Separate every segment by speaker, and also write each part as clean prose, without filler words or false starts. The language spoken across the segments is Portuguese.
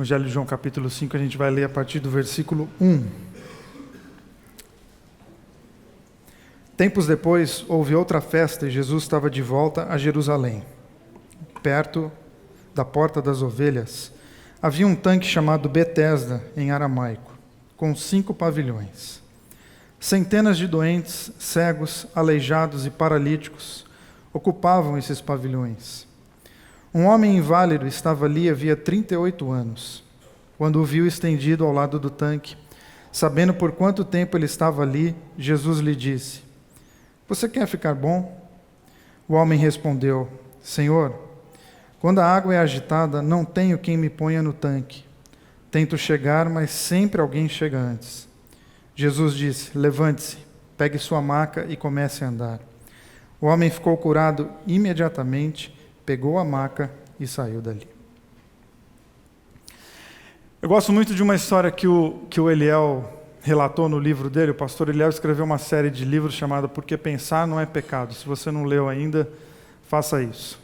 Speaker 1: Evangelho de João, capítulo 5, a gente vai ler a partir do versículo 1. Tempos depois, houve outra festa e Jesus estava de volta a Jerusalém. Perto da Porta das Ovelhas, havia um tanque chamado Betesda, em aramaico, com 5 pavilhões. Centenas de doentes, cegos, aleijados e paralíticos ocupavam esses pavilhões. Um homem inválido estava ali havia 38 anos. Quando o viu estendido ao lado do tanque, sabendo por quanto tempo ele estava ali, Jesus lhe disse: "Você quer ficar bom?" O homem respondeu: "Senhor, quando a água é agitada, não tenho quem me ponha no tanque. Tento chegar, mas sempre alguém chega antes." Jesus disse: "Levante-se, pegue sua maca e comece a andar." O homem ficou curado imediatamente, pegou a maca e saiu dali. Eu gosto muito de uma história que o Eliel relatou no livro dele. O pastor Eliel escreveu uma série de livros chamada Porque Pensar Não é Pecado. Se você não leu ainda, faça isso.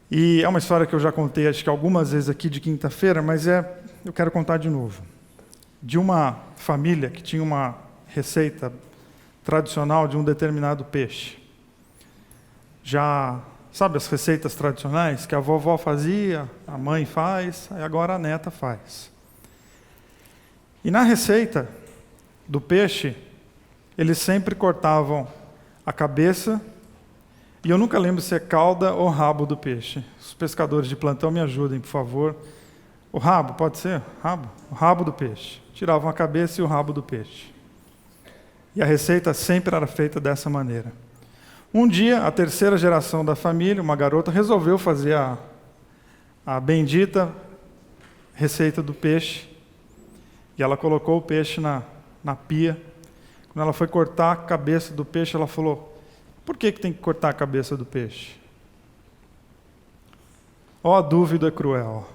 Speaker 1: E é uma história que eu já contei, acho que algumas vezes aqui de quinta-feira, mas eu quero contar de novo. De uma família que tinha uma receita tradicional de um determinado peixe. Já sabe as receitas tradicionais que a vovó fazia, a mãe faz, e agora a neta faz. E na receita do peixe, eles sempre cortavam a cabeça, e eu nunca lembro se é cauda ou rabo do peixe. Os pescadores de plantão me ajudem, por favor. O rabo, pode ser? Rabo? O rabo do peixe. Tiravam a cabeça e o rabo do peixe. E a receita sempre era feita dessa maneira. Um dia, a terceira geração da família, uma garota, resolveu fazer a bendita receita do peixe. E ela colocou o peixe na pia. Quando ela foi cortar a cabeça do peixe, ela falou: "Por que tem que cortar a cabeça do peixe?" Ó, a dúvida cruel.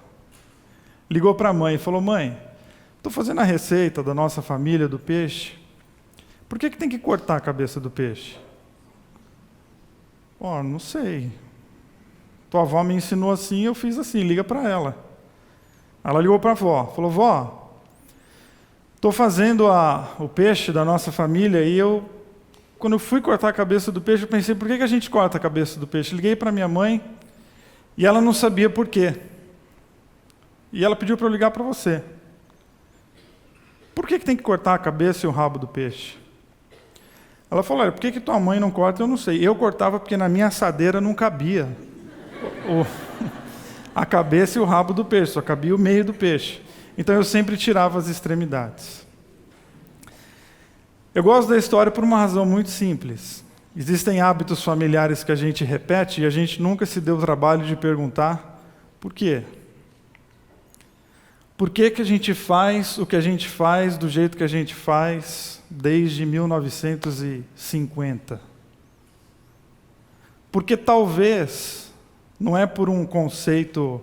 Speaker 1: Ligou para a mãe e falou: "Mãe, estou fazendo a receita da nossa família do peixe. Por que tem que cortar a cabeça do peixe?" "Ó, não sei. Tua avó me ensinou assim, eu fiz assim, liga para ela." Ela ligou para a avó, falou: "Vó, estou fazendo o peixe da nossa família e quando eu fui cortar a cabeça do peixe, eu pensei, por que a gente corta a cabeça do peixe?" Liguei para minha mãe e ela não sabia por quê. E ela pediu para eu ligar para você. Por que tem que cortar a cabeça e o rabo do peixe? Ela falou: "Olha, por que tua mãe não corta? Eu não sei. Eu cortava porque na minha assadeira não cabia a cabeça e o rabo do peixe, só cabia o meio do peixe. Então eu sempre tirava as extremidades." Eu gosto da história por uma razão muito simples. Existem hábitos familiares que a gente repete e a gente nunca se deu o trabalho de perguntar por quê. Por que a gente faz o que a gente faz do jeito que a gente faz desde 1950? Porque talvez não é por um conceito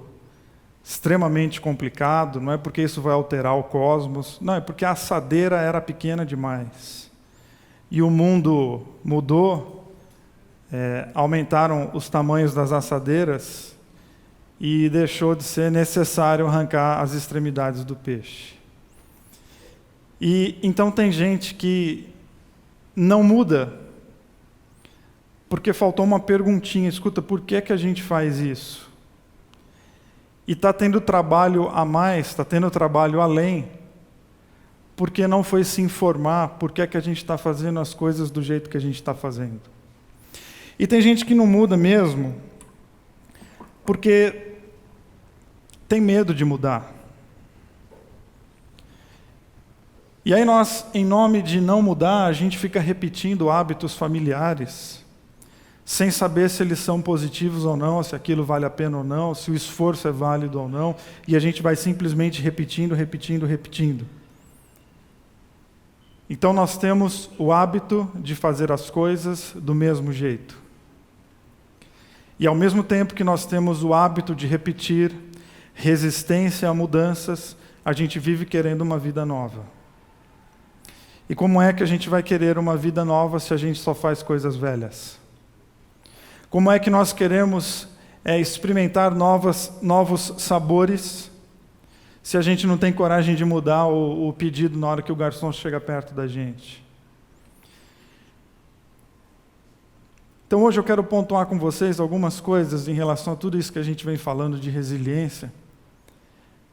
Speaker 1: extremamente complicado, não é porque isso vai alterar o cosmos, não, é porque a assadeira era pequena demais. E o mundo mudou, aumentaram os tamanhos das assadeiras e deixou de ser necessário arrancar as extremidades do peixe. E então tem gente que não muda porque faltou uma perguntinha: escuta, por que a gente faz isso? E está tendo trabalho a mais, está tendo trabalho além, porque não foi se informar por que a gente está fazendo as coisas do jeito que a gente está fazendo. E tem gente que não muda mesmo porque tem medo de mudar. E aí nós, em nome de não mudar, a gente fica repetindo hábitos familiares, sem saber se eles são positivos ou não, se aquilo vale a pena ou não, se o esforço é válido ou não, e a gente vai simplesmente repetindo. Então nós temos o hábito de fazer as coisas do mesmo jeito. E ao mesmo tempo que nós temos o hábito de repetir, resistência a mudanças, a gente vive querendo uma vida nova. E como é que a gente vai querer uma vida nova se a gente só faz coisas velhas? Como é que nós queremos experimentar novos sabores se a gente não tem coragem de mudar o pedido na hora que o garçom chega perto da gente? Então hoje eu quero pontuar com vocês algumas coisas em relação a tudo isso que a gente vem falando de resiliência,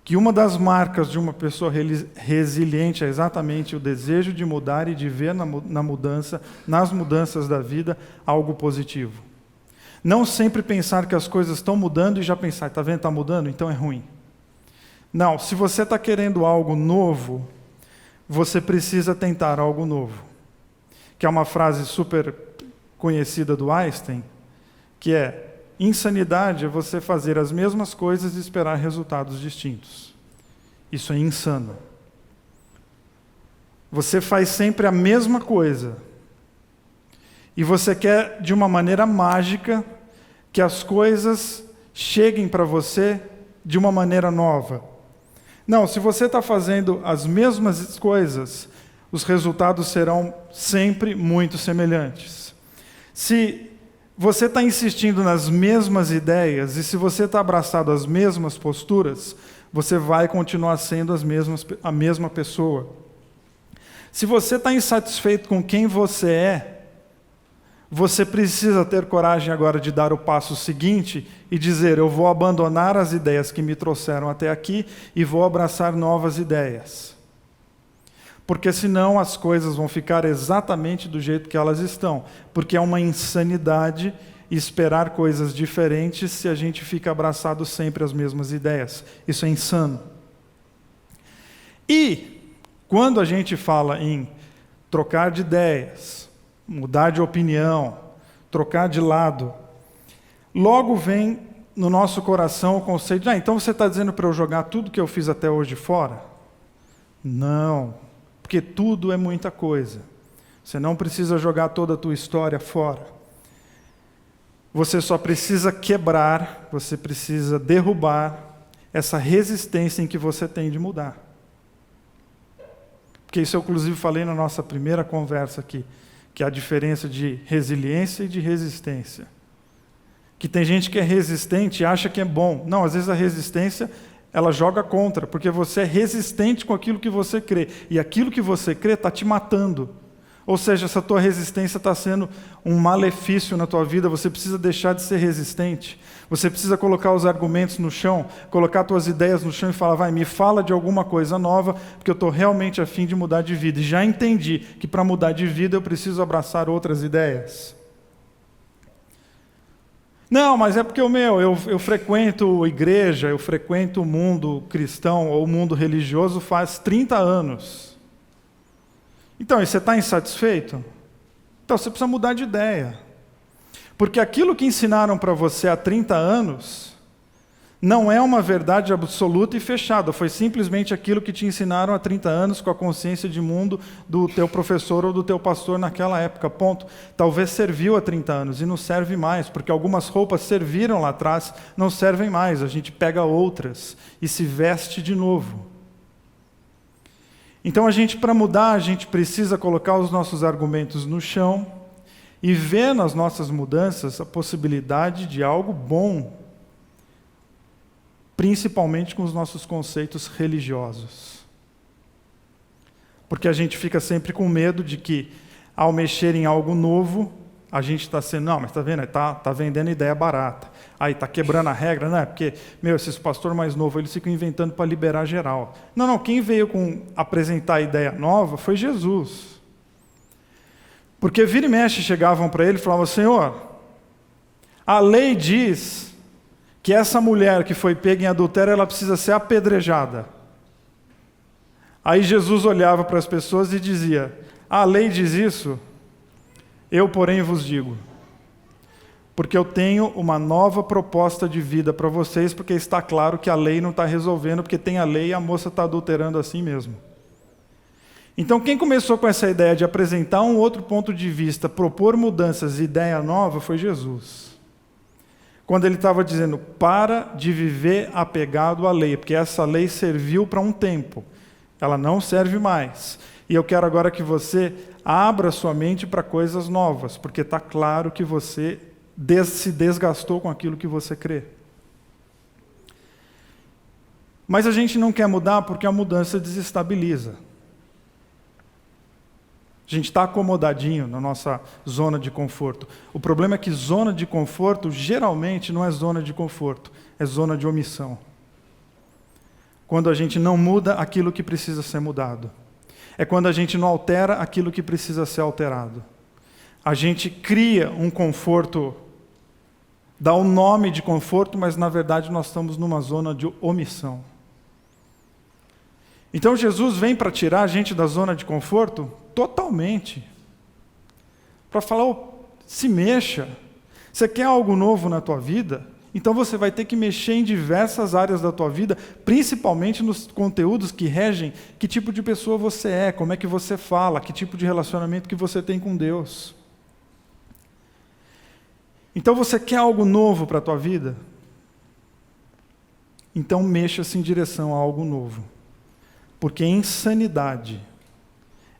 Speaker 1: que uma das marcas de uma pessoa resiliente é exatamente o desejo de mudar e de ver nas mudanças da vida, algo positivo. Não sempre pensar que as coisas estão mudando e já pensar, está vendo, está mudando, então é ruim. Não, se você está querendo algo novo, você precisa tentar algo novo. Que é uma frase super conhecida do Einstein, que é: insanidade é você fazer as mesmas coisas e esperar resultados distintos. Isso é insano. Você faz sempre a mesma coisa. E você quer, de uma maneira mágica, que as coisas cheguem para você de uma maneira nova. Não, se você está fazendo as mesmas coisas, os resultados serão sempre muito semelhantes. Se você está insistindo nas mesmas ideias e se você está abraçado às mesmas posturas, você vai continuar sendo a mesma pessoa. Se você está insatisfeito com quem você é, você precisa ter coragem agora de dar o passo seguinte e dizer: eu vou abandonar as ideias que me trouxeram até aqui e vou abraçar novas ideias. Porque senão as coisas vão ficar exatamente do jeito que elas estão. Porque é uma insanidade esperar coisas diferentes se a gente fica abraçado sempre às mesmas ideias. Isso é insano. E quando a gente fala em trocar de ideias, mudar de opinião, trocar de lado, logo vem no nosso coração o conceito de: então você está dizendo para eu jogar tudo que eu fiz até hoje fora? Não. Porque tudo é muita coisa. Você não precisa jogar toda a tua história fora. Você só precisa quebrar, você precisa derrubar essa resistência em que você tem de mudar. Porque isso eu inclusive falei na nossa primeira conversa aqui, que é a diferença de resiliência e de resistência. Que tem gente que é resistente e acha que é bom. Não, às vezes a resistência ela joga contra, porque você é resistente com aquilo que você crê. E aquilo que você crê está te matando. Ou seja, essa tua resistência está sendo um malefício na tua vida, você precisa deixar de ser resistente. Você precisa colocar os argumentos no chão, colocar tuas ideias no chão e falar: vai, me fala de alguma coisa nova, porque eu estou realmente a fim de mudar de vida. E já entendi que para mudar de vida eu preciso abraçar outras ideias. Não, mas é porque eu frequento igreja, eu frequento o mundo cristão ou o mundo religioso faz 30 anos. Então, e você está insatisfeito? Então você precisa mudar de ideia. Porque aquilo que ensinaram para você há 30 anos não é uma verdade absoluta e fechada. Foi simplesmente aquilo que te ensinaram há 30 anos com a consciência de mundo do teu professor ou do teu pastor naquela época. Ponto. Talvez serviu há 30 anos e não serve mais, porque algumas roupas serviram lá atrás, não servem mais. A gente pega outras e se veste de novo. Então para mudar, a gente precisa colocar os nossos argumentos no chão e ver nas nossas mudanças a possibilidade de algo bom, principalmente com os nossos conceitos religiosos. Porque a gente fica sempre com medo de que, ao mexer em algo novo, a gente está sendo: não, mas está vendo, está vendendo ideia barata. Aí está quebrando a regra, não é? Porque, esses pastores mais novos, eles ficam inventando para liberar geral. Não, quem veio apresentar a ideia nova foi Jesus. Porque vira e mexe chegavam para ele e falavam: Senhor, a lei diz que essa mulher que foi pega em adultério, ela precisa ser apedrejada. Aí Jesus olhava para as pessoas e dizia: a lei diz isso? Eu, porém, vos digo. Porque eu tenho uma nova proposta de vida para vocês, porque está claro que a lei não está resolvendo, porque tem a lei e a moça está adulterando assim mesmo. Então, quem começou com essa ideia de apresentar um outro ponto de vista, propor mudanças e ideia nova, foi Jesus. Quando ele estava dizendo: para de viver apegado à lei, porque essa lei serviu para um tempo, ela não serve mais. E eu quero agora que você abra sua mente para coisas novas, porque está claro que você se desgastou com aquilo que você crê. Mas a gente não quer mudar porque a mudança desestabiliza. A gente está acomodadinho na nossa zona de conforto. O problema é que zona de conforto geralmente não é zona de conforto, é zona de omissão. Quando a gente não muda aquilo que precisa ser mudado. É quando a gente não altera aquilo que precisa ser alterado. A gente cria um conforto, dá o nome de conforto, mas na verdade nós estamos numa zona de omissão. Então Jesus vem para tirar a gente da zona de conforto totalmente. Para falar, se mexa. Você quer algo novo na tua vida? Então você vai ter que mexer em diversas áreas da tua vida, principalmente nos conteúdos que regem que tipo de pessoa você é, como é que você fala, que tipo de relacionamento que você tem com Deus. Então você quer algo novo para a tua vida? Então mexa-se em direção a algo novo. Porque insanidade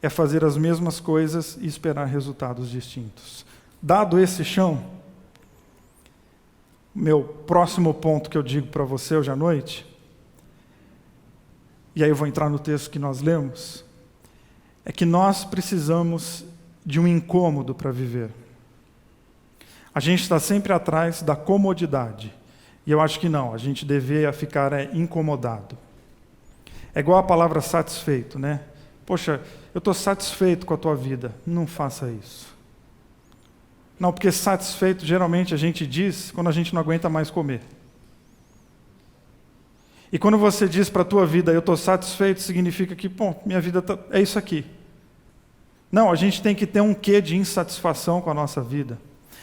Speaker 1: é fazer as mesmas coisas e esperar resultados distintos. Dado esse chão, meu próximo ponto que eu digo para você hoje à noite, e aí eu vou entrar no texto que nós lemos, é que nós precisamos de um incômodo para viver. A gente está sempre atrás da comodidade, e eu acho que não, a gente deveria ficar incomodado. É igual a palavra satisfeito, né? Poxa, eu estou satisfeito com a tua vida. Não faça isso. Não, porque satisfeito geralmente a gente diz quando a gente não aguenta mais comer. E quando você diz para a tua vida, eu estou satisfeito, significa que, bom, minha vida é isso aqui. Não, a gente tem que ter um quê de insatisfação com a nossa vida.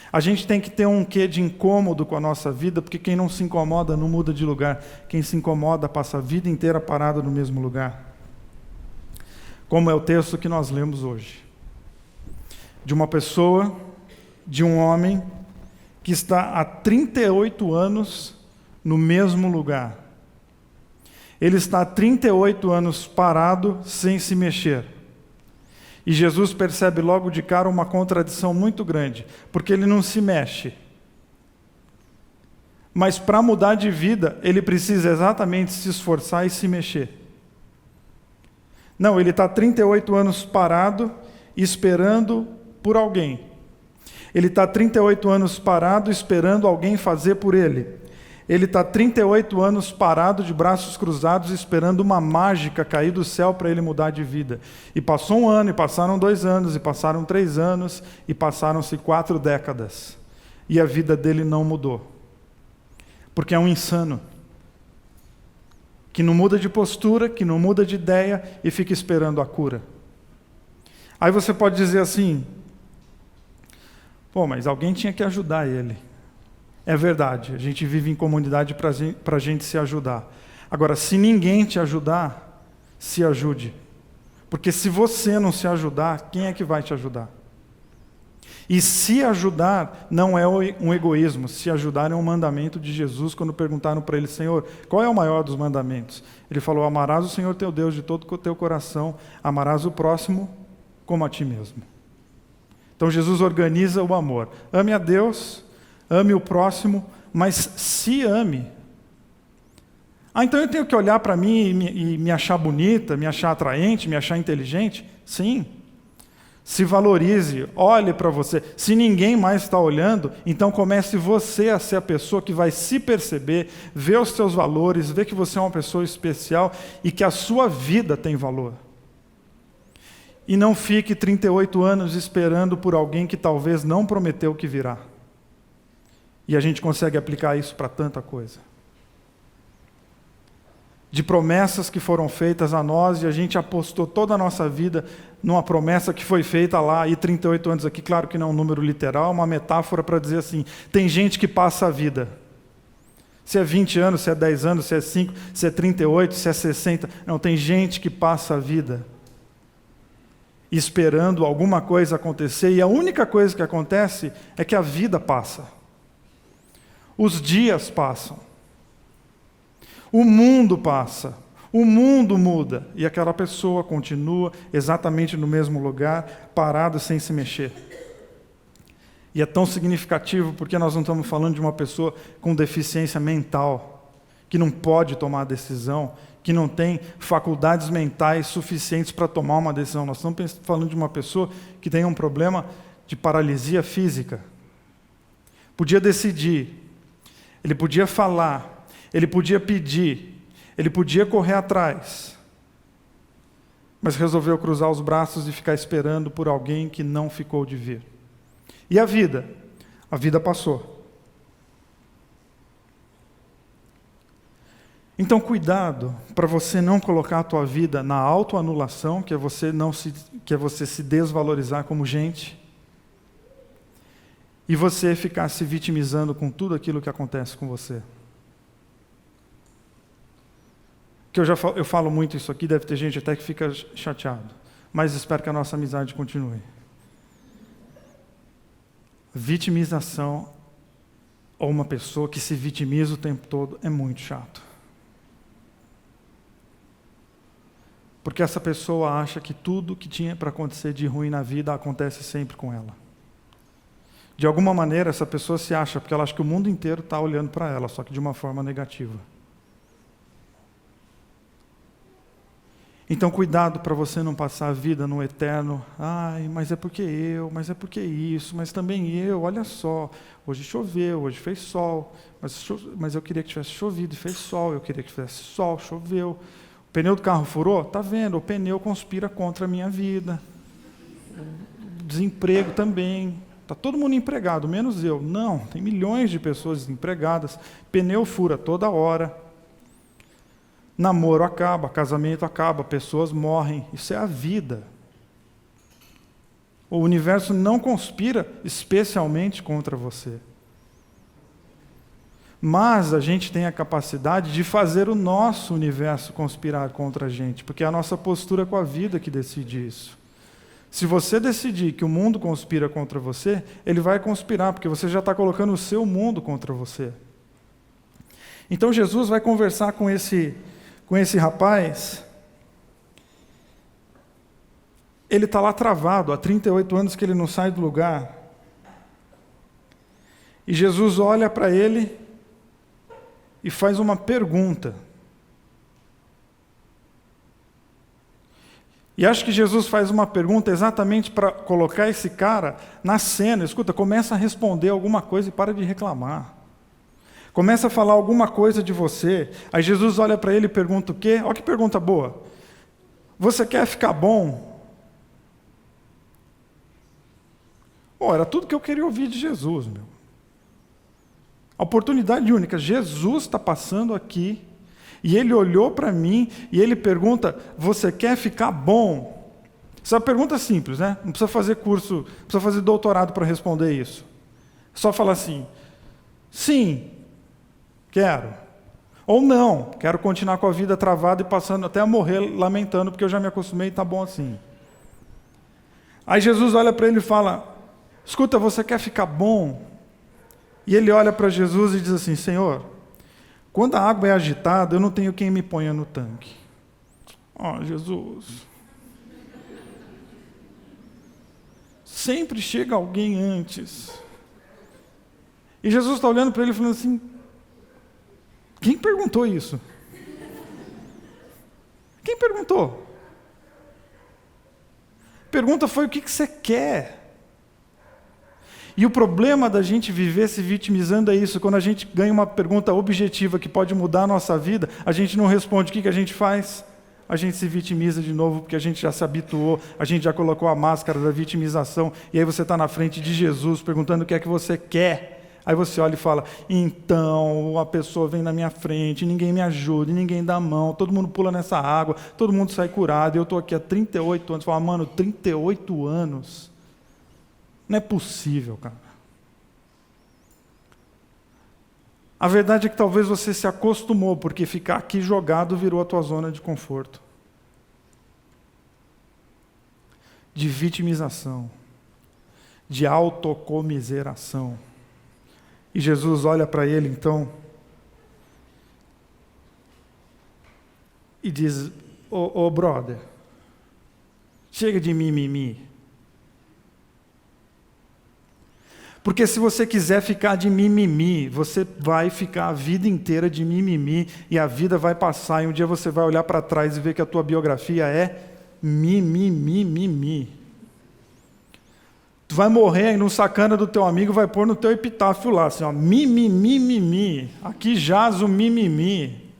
Speaker 1: A gente tem que ter um quê de incômodo com a nossa vida, porque quem não se incomoda não muda de lugar. Quem se incomoda passa a vida inteira parado no mesmo lugar. Como é o texto que nós lemos hoje. De uma pessoa, de um homem, que está há 38 anos no mesmo lugar. Ele está há 38 anos parado, sem se mexer. E Jesus percebe logo de cara uma contradição muito grande, porque ele não se mexe. Mas para mudar de vida, ele precisa exatamente se esforçar e se mexer. Não, ele está 38 anos parado, esperando por alguém. Ele está 38 anos parado, esperando alguém fazer por ele. Ele está 38 anos parado, de braços cruzados, esperando uma mágica cair do céu para ele mudar de vida. E passou 1 ano, e passaram 2 anos, e passaram 3 anos, e passaram-se 4 décadas. E a vida dele não mudou. Porque é um insano. Que não muda de postura, que não muda de ideia, e fica esperando a cura. Aí você pode dizer assim, pô, mas alguém tinha que ajudar ele. É verdade, a gente vive em comunidade para a gente se ajudar. Agora, se ninguém te ajudar, se ajude. Porque se você não se ajudar, quem é que vai te ajudar? E se ajudar não é um egoísmo, se ajudar é um mandamento de Jesus, quando perguntaram para ele, Senhor, qual é o maior dos mandamentos? Ele falou, amarás o Senhor teu Deus de todo o teu coração, amarás o próximo como a ti mesmo. Então Jesus organiza o amor. Ame a Deus, ame o próximo, mas se ame. Então eu tenho que olhar para mim e me achar bonita, me achar atraente, me achar inteligente? Sim. Se valorize, olhe para você. Se ninguém mais está olhando, então comece você a ser a pessoa que vai se perceber, ver os seus valores, ver que você é uma pessoa especial e que a sua vida tem valor. E não fique 38 anos esperando por alguém que talvez não prometeu que virá. E a gente consegue aplicar isso para tanta coisa. De promessas que foram feitas a nós, e a gente apostou toda a nossa vida numa promessa que foi feita lá, e 38 anos aqui, claro que não é um número literal, uma metáfora para dizer assim, tem gente que passa a vida. Se é 20 anos, se é 10 anos, se é 5, se é 38, se é 60, não, tem gente que passa a vida esperando alguma coisa acontecer, e a única coisa que acontece é que a vida passa. Os dias passam. O mundo passa. O mundo muda. E aquela pessoa continua exatamente no mesmo lugar, parado, sem se mexer. E é tão significativo porque nós não estamos falando de uma pessoa com deficiência mental. que não pode tomar decisão, que não tem faculdades mentais suficientes para tomar uma decisão. Nós estamos falando de uma pessoa que tem um problema de paralisia física. Podia decidir, ele podia falar, ele podia pedir, ele podia correr atrás, mas resolveu cruzar os braços e ficar esperando por alguém que não ficou de vir. E a vida? A vida passou. Então, cuidado para você não colocar a tua vida na autoanulação, que é você se desvalorizar como gente, e você ficar se vitimizando com tudo aquilo que acontece com você. Que eu falo muito isso aqui, deve ter gente até que fica chateado, mas espero que a nossa amizade continue. Vitimização, ou uma pessoa que se vitimiza o tempo todo, é muito chato. Porque essa pessoa acha que tudo que tinha para acontecer de ruim na vida acontece sempre com ela. De alguma maneira, essa pessoa se acha, porque ela acha que o mundo inteiro está olhando para ela, só que de uma forma negativa. Então, cuidado para você não passar a vida no eterno. Ai, mas é porque mas é porque isso, mas também olha só. Hoje choveu, hoje fez sol, mas eu queria que tivesse chovido e fez sol, eu queria que tivesse sol, choveu. O pneu do carro furou? Está vendo? O pneu conspira contra a minha vida. O desemprego também. Está todo mundo empregado, menos eu. Não, tem milhões de pessoas desempregadas. Pneu fura toda hora. Namoro acaba, casamento acaba, pessoas morrem. Isso é a vida. O universo não conspira especialmente contra você. Mas a gente tem a capacidade de fazer o nosso universo conspirar contra a gente, porque é a nossa postura com a vida que decide isso. Se você decidir que o mundo conspira contra você, ele vai conspirar, porque você já está colocando o seu mundo contra você. Então Jesus vai conversar com esse rapaz. Ele está lá travado, há 38 anos que ele não sai do lugar. E Jesus olha para ele e faz uma pergunta. E acho que Jesus faz uma pergunta exatamente para colocar esse cara na cena. Escuta, começa a responder alguma coisa e para de reclamar. Começa a falar alguma coisa de você. Aí Jesus olha para ele e pergunta o quê? Olha que pergunta boa. Você quer ficar bom? Era tudo que eu queria ouvir de Jesus, meu. A oportunidade única. Jesus está passando aqui e ele olhou para mim e ele pergunta, você quer ficar bom? Essa é uma pergunta simples, né? Não precisa fazer curso, não precisa fazer doutorado para responder isso. É só falar assim, sim, quero. Ou não, quero continuar com a vida travada e passando até a morrer lamentando porque eu já me acostumei e está bom assim. Aí Jesus olha para ele e fala, escuta, você quer ficar bom? E ele olha para Jesus e diz assim, Senhor, quando a água é agitada, eu não tenho quem me ponha no tanque. Jesus. Sempre chega alguém antes. E Jesus está olhando para ele e falando assim, quem perguntou isso? Quem perguntou? Pergunta foi o que você quer? E o problema da gente viver se vitimizando é isso. Quando a gente ganha uma pergunta objetiva que pode mudar a nossa vida, a gente não responde. O que a gente faz? A gente se vitimiza de novo, porque a gente já se habituou, a gente já colocou a máscara da vitimização, e aí você está na frente de Jesus, perguntando o que é que você quer. Aí você olha e fala, então, a pessoa vem na minha frente, ninguém me ajuda, ninguém dá a mão, todo mundo pula nessa água, todo mundo sai curado, e eu estou aqui há 38 anos. Fala, mano, 38 anos? Não é possível, cara. A verdade é que talvez você se acostumou, porque ficar aqui jogado virou a tua zona de conforto. De vitimização. De autocomiseração. E Jesus olha para ele, então, e diz, ô brother, chega de mimimi. Porque se você quiser ficar de mimimi, você vai ficar a vida inteira de mimimi e a vida vai passar e um dia você vai olhar para trás e ver que a tua biografia é mimimi. Tu vai morrer e num sacana do teu amigo vai pôr no teu epitáfio lá, assim, ó, mimimi, aqui jaz o mimimi.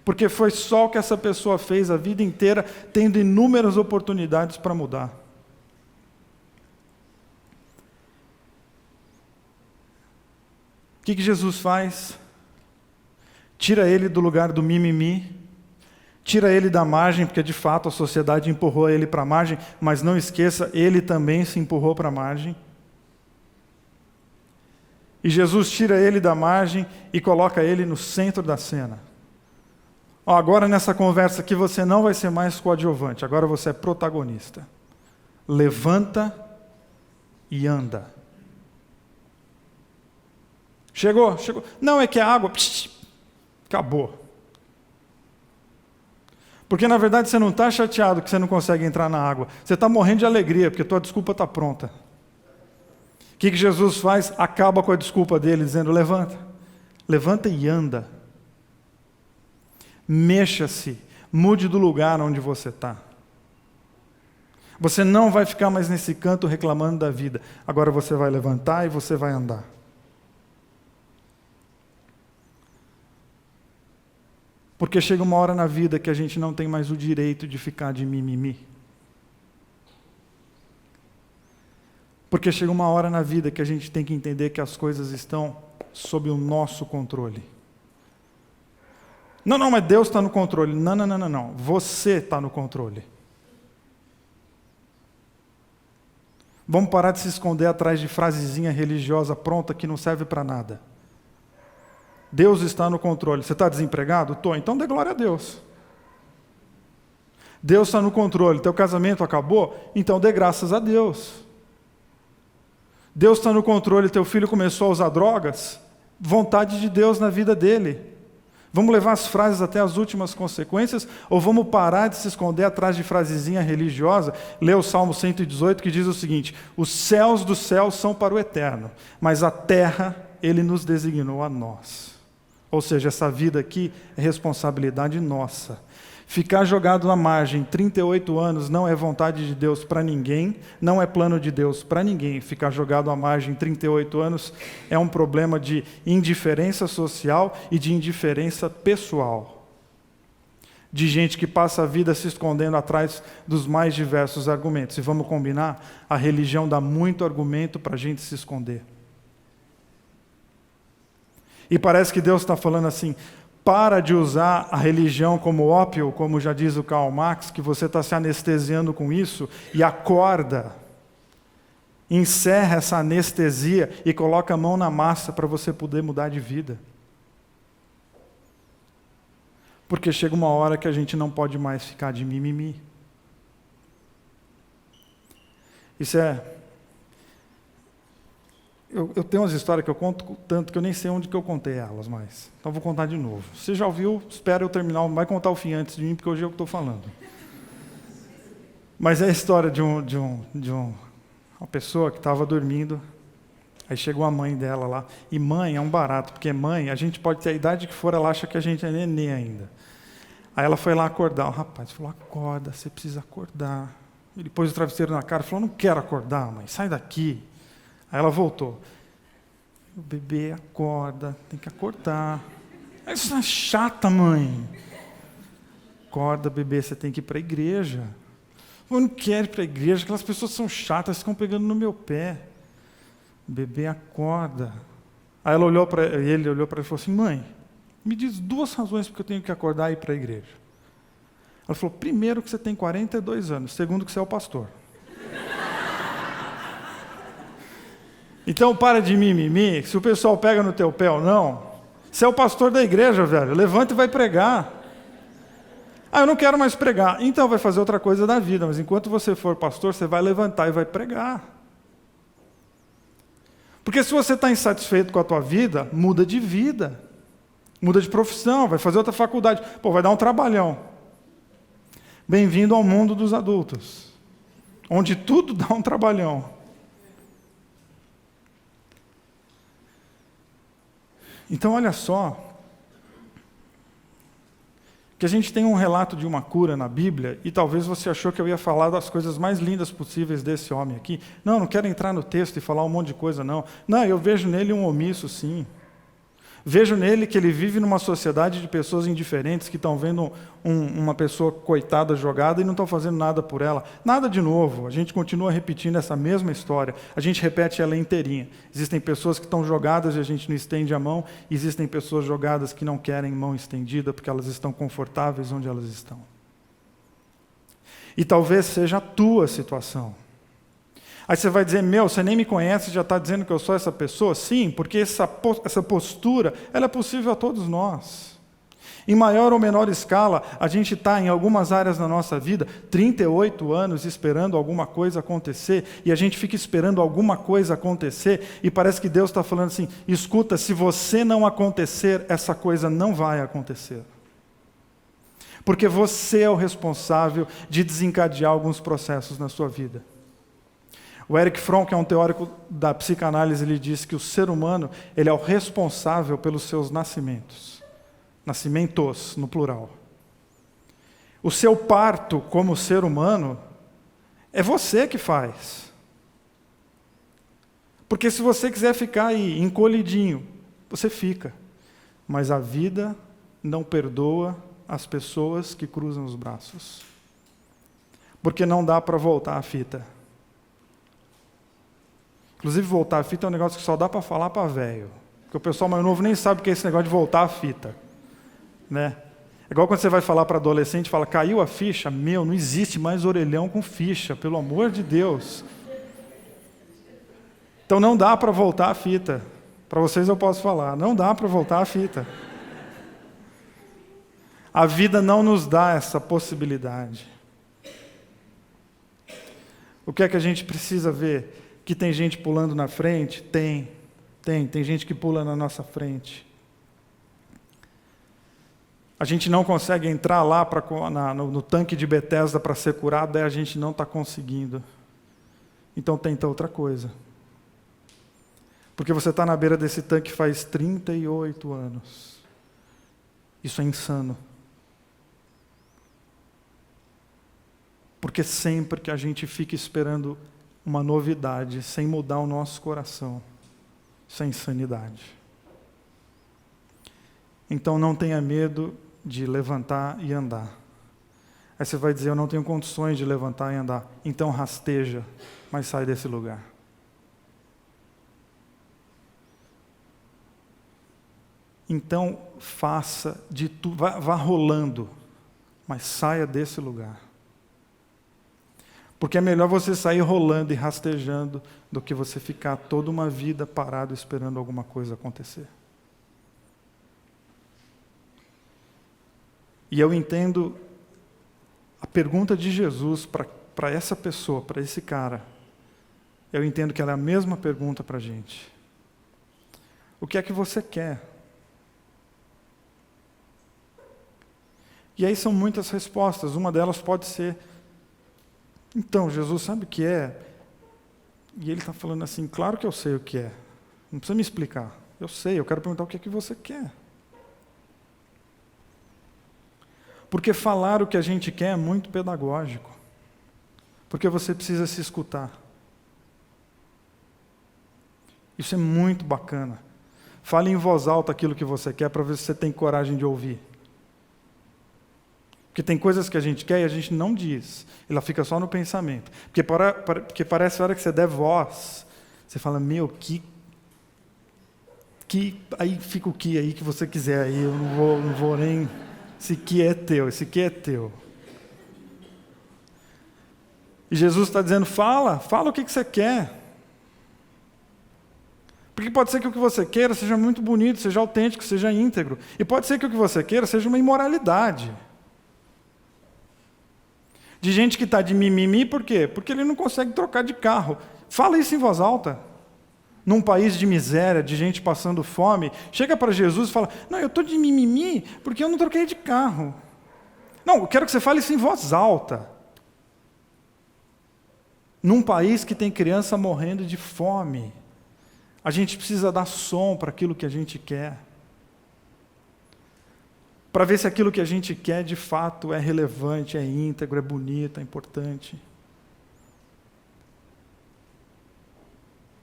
Speaker 1: Porque foi só o que essa pessoa fez a vida inteira, tendo inúmeras oportunidades para mudar. O que Jesus faz? Tira ele do lugar do mimimi, tira ele da margem, porque de fato a sociedade empurrou ele para a margem, mas não esqueça, ele também se empurrou para a margem. E Jesus tira ele da margem e coloca ele no centro da cena. Agora nessa conversa aqui você não vai ser mais coadjuvante, agora você é protagonista. Levanta e anda. Chegou. Não, é que a água... acabou. Porque na verdade você não está chateado que você não consegue entrar na água. Você está morrendo de alegria, porque tua desculpa está pronta. O que Jesus faz? Acaba com a desculpa dele, dizendo, levanta e anda. Mexa-se, mude do lugar onde você está. Você não vai ficar mais nesse canto reclamando da vida. Agora você vai levantar e você vai andar. Porque chega uma hora na vida que a gente não tem mais o direito de ficar de mimimi. Porque chega uma hora na vida que a gente tem que entender que as coisas estão sob o nosso controle. Não, mas Deus está no controle. Não. Você está no controle. Vamos parar de se esconder atrás de frasezinha religiosa pronta que não serve para nada. Deus está no controle. Você está desempregado? Estou. Então dê glória a Deus. Deus está no controle. Teu casamento acabou? Então dê graças a Deus. Deus está no controle. Teu filho começou a usar drogas? Vontade de Deus na vida dele. Vamos levar as frases até as últimas consequências? Ou vamos parar de se esconder atrás de frasezinha religiosa? Lê o Salmo 118 que diz o seguinte: os céus dos céus são para o eterno, mas a terra Ele nos designou a nós. Ou seja, essa vida aqui é responsabilidade nossa. Ficar jogado na margem 38 anos não é vontade de Deus para ninguém, não é plano de Deus para ninguém. Ficar jogado à margem 38 anos é um problema de indiferença social e de indiferença pessoal. De gente que passa a vida se escondendo atrás dos mais diversos argumentos. E vamos combinar, a religião dá muito argumento para a gente se esconder. E parece que Deus está falando assim, para de usar a religião como ópio, como já diz o Karl Marx, que você está se anestesiando com isso, e acorda, encerra essa anestesia e coloca a mão na massa para você poder mudar de vida. Porque chega uma hora que a gente não pode mais ficar de mimimi. Isso é... Eu tenho umas histórias que eu conto tanto que eu nem sei onde que eu contei elas mais. Então vou contar de novo. Você já ouviu, espera eu terminar, vai contar o fim antes de mim, porque hoje é o que estou falando. Mas é a história de uma pessoa que estava dormindo, aí chegou a mãe dela lá, e mãe é um barato, porque mãe, a gente pode ter a idade que for, ela acha que a gente é nenê ainda. Aí ela foi lá acordar, o rapaz falou, acorda, você precisa acordar. Ele pôs o travesseiro na cara e falou, não quero acordar, mãe, sai daqui. Aí ela voltou. O bebê acorda, tem que acordar. Isso é chata, mãe. Acorda, bebê, você tem que ir para a igreja. Eu não quero ir para a igreja, aquelas pessoas são chatas, ficam pegando no meu pé. O bebê acorda. Aí ele olhou para ele e falou assim, mãe, me diz 2 razões porque eu tenho que acordar e ir para a igreja. Ela falou, primeiro que você tem 42 anos, segundo que você é o pastor. Então para de mimimi, se o pessoal pega no teu pé ou não, você é o pastor da igreja, velho, levanta e vai pregar. Ah, eu não quero mais pregar. Então vai fazer outra coisa da vida, mas enquanto você for pastor, você vai levantar e vai pregar. Porque se você está insatisfeito com a tua vida, muda de vida, muda de profissão, vai fazer outra faculdade. Pô, vai dar um trabalhão. Bem-vindo ao mundo dos adultos, onde tudo dá um trabalhão. Então, olha só, que a gente tem um relato de uma cura na Bíblia, e talvez você achou que eu ia falar das coisas mais lindas possíveis desse homem aqui. Não quero entrar no texto e falar um monte de coisa, não. Não, eu vejo nele um omisso, sim. Vejo nele que ele vive numa sociedade de pessoas indiferentes que estão vendo uma pessoa coitada jogada e não estão fazendo nada por ela. Nada de novo, a gente continua repetindo essa mesma história. A gente repete ela inteirinha. Existem pessoas que estão jogadas e a gente não estende a mão. E existem pessoas jogadas que não querem mão estendida porque elas estão confortáveis onde elas estão. E talvez seja a tua situação. Aí você vai dizer, você nem me conhece e já está dizendo que eu sou essa pessoa? Sim, porque essa postura, ela é possível a todos nós. Em maior ou menor escala, a gente está em algumas áreas da nossa vida, 38 anos esperando alguma coisa acontecer, e a gente fica esperando alguma coisa acontecer, e parece que Deus está falando assim, escuta, se você não acontecer, essa coisa não vai acontecer. Porque você é o responsável de desencadear alguns processos na sua vida. O Erich Fromm, que é um teórico da psicanálise, ele diz que o ser humano ele é o responsável pelos seus nascimentos. Nascimentos, no plural. O seu parto como ser humano é você que faz. Porque se você quiser ficar aí encolhidinho, você fica. Mas a vida não perdoa as pessoas que cruzam os braços. Porque não dá para voltar a fita. Inclusive, voltar a fita é um negócio que só dá para falar para velho. Porque o pessoal mais novo nem sabe o que é esse negócio de voltar a fita. Né? É igual quando você vai falar para adolescente, fala, caiu a ficha? Não existe mais orelhão com ficha, pelo amor de Deus. Então não dá para voltar a fita. Para vocês eu posso falar, não dá para voltar a fita. A vida não nos dá essa possibilidade. O que é que a gente precisa ver? Que tem gente pulando na frente? Tem gente que pula na nossa frente. A gente não consegue entrar lá no tanque de Betesda para ser curado, daí a gente não está conseguindo. Então tenta outra coisa. Porque você está na beira desse tanque faz 38 anos. Isso é insano. Porque sempre que a gente fica esperando uma novidade, sem mudar o nosso coração, isso é insanidade. Então não tenha medo de levantar e andar. Aí você vai dizer, eu não tenho condições de levantar e andar. Então rasteja, mas sai desse lugar. Então faça de tudo, vá rolando, mas saia desse lugar. Porque é melhor você sair rolando e rastejando do que você ficar toda uma vida parado esperando alguma coisa acontecer. E eu entendo a pergunta de Jesus para essa pessoa, para esse cara. Eu entendo que ela é a mesma pergunta para a gente. O que é que você quer? E aí são muitas respostas. Uma delas pode ser, então, Jesus sabe o que é? E ele está falando assim, claro que eu sei o que é. Não precisa me explicar. Eu sei, eu quero perguntar o que é que você quer. Porque falar o que a gente quer é muito pedagógico. Porque você precisa se escutar. Isso é muito bacana. Fale em voz alta aquilo que você quer para ver se você tem coragem de ouvir. Porque tem coisas que a gente quer e a gente não diz. Ela fica só no pensamento. Porque parece a hora que você der voz, você fala, aí fica o que aí que você quiser. Aí eu não vou nem... Esse que é teu, esse que é teu. E Jesus está dizendo, fala o que você quer. Porque pode ser que o que você queira seja muito bonito, seja autêntico, seja íntegro. E pode ser que o que você queira seja uma imoralidade. De gente que está de mimimi, por quê? Porque ele não consegue trocar de carro. Fala isso em voz alta. Num país de miséria, de gente passando fome, chega para Jesus e fala, não, eu estou de mimimi porque eu não troquei de carro. Não, eu quero que você fale isso em voz alta. Num país que tem criança morrendo de fome, a gente precisa dar som para aquilo que a gente quer. para ver se aquilo que a gente quer de fato é relevante, é íntegro, é bonito, é importante.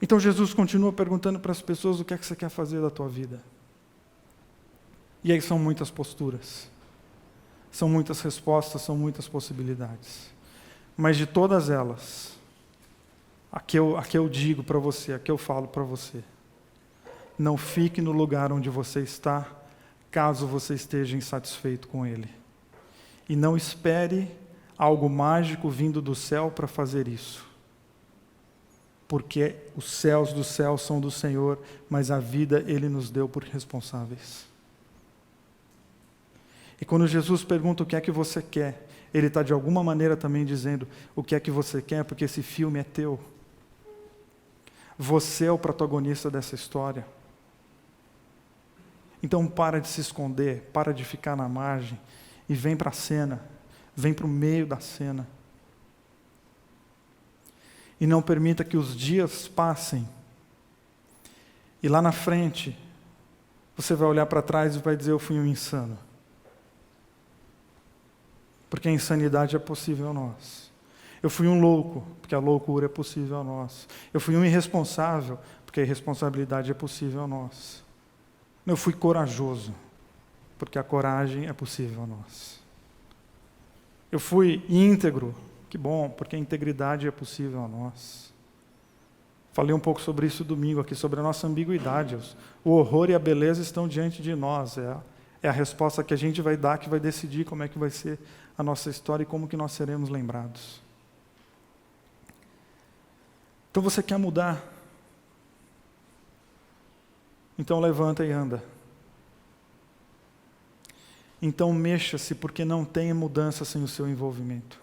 Speaker 1: Então Jesus continua perguntando para as pessoas o que é que você quer fazer da tua vida. E aí são muitas posturas, são muitas respostas, são muitas possibilidades. Mas de todas elas, a que eu digo para você, a que eu falo para você, não fique no lugar onde você está, caso você esteja insatisfeito com ele. E não espere algo mágico vindo do céu para fazer isso. Porque os céus dos céus são do Senhor, mas a vida Ele nos deu por responsáveis. E quando Jesus pergunta o que é que você quer, Ele está de alguma maneira também dizendo o que é que você quer, porque esse filme é teu. Você é o protagonista dessa história. Então para de se esconder, para de ficar na margem e vem para a cena, vem para o meio da cena. E não permita que os dias passem. E lá na frente, você vai olhar para trás e vai dizer, eu fui um insano. Porque a insanidade é possível a nós. Eu fui um louco, porque a loucura é possível a nós. Eu fui um irresponsável, porque a irresponsabilidade é possível a nós. Eu fui corajoso, porque a coragem é possível a nós. Eu fui íntegro, que bom, porque a integridade é possível a nós. Falei um pouco sobre isso domingo aqui, sobre a nossa ambiguidade. O horror e a beleza estão diante de nós. É a resposta que a gente vai dar, que vai decidir como é que vai ser a nossa história e como que nós seremos lembrados. Então você quer mudar? Então levanta e anda. Então mexa-se, porque não tem mudança sem o seu envolvimento.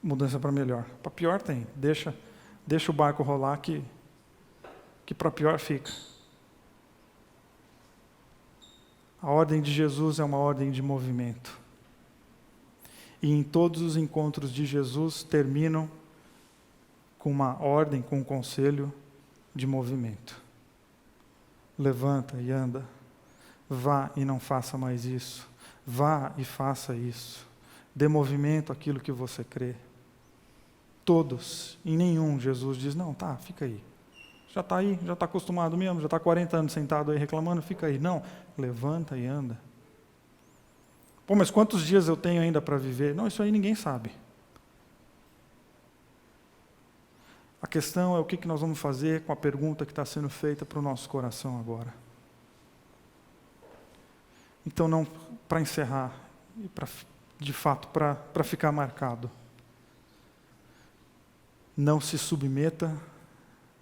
Speaker 1: Mudança para melhor. Para pior tem. Deixa o barco rolar que para pior fica. A ordem de Jesus é uma ordem de movimento. E em todos os encontros de Jesus terminam com uma ordem, com um conselho de movimento. Levanta e anda. Vá e não faça mais isso. Vá e faça isso. Dê movimento àquilo que você crê. Todos, em nenhum, Jesus diz, não, tá, fica aí. Já está aí, já está acostumado mesmo, já está 40 anos sentado aí reclamando, fica aí. Não, levanta e anda. Pô, mas quantos dias eu tenho ainda para viver? Não, isso aí ninguém sabe. A questão é o que nós vamos fazer com a pergunta que está sendo feita para o nosso coração agora. Então, não para encerrar, e de fato, para ficar marcado. Não se submeta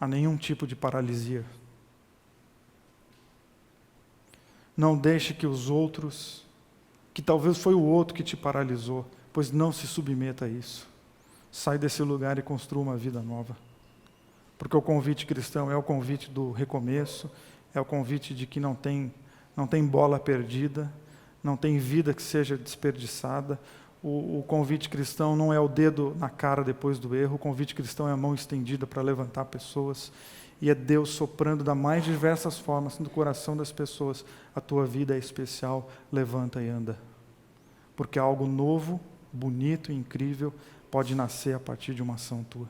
Speaker 1: a nenhum tipo de paralisia. Não deixe que os outros, que talvez foi o outro que te paralisou, pois não se submeta a isso. Sai desse lugar e construa uma vida nova. Porque o convite cristão é o convite do recomeço, é o convite de que não tem bola perdida, não tem vida que seja desperdiçada. O convite cristão não é o dedo na cara depois do erro, o convite cristão é a mão estendida para levantar pessoas, e é Deus soprando das mais diversas formas no coração das pessoas, a tua vida é especial, levanta e anda. Porque algo novo, bonito e incrível pode nascer a partir de uma ação tua.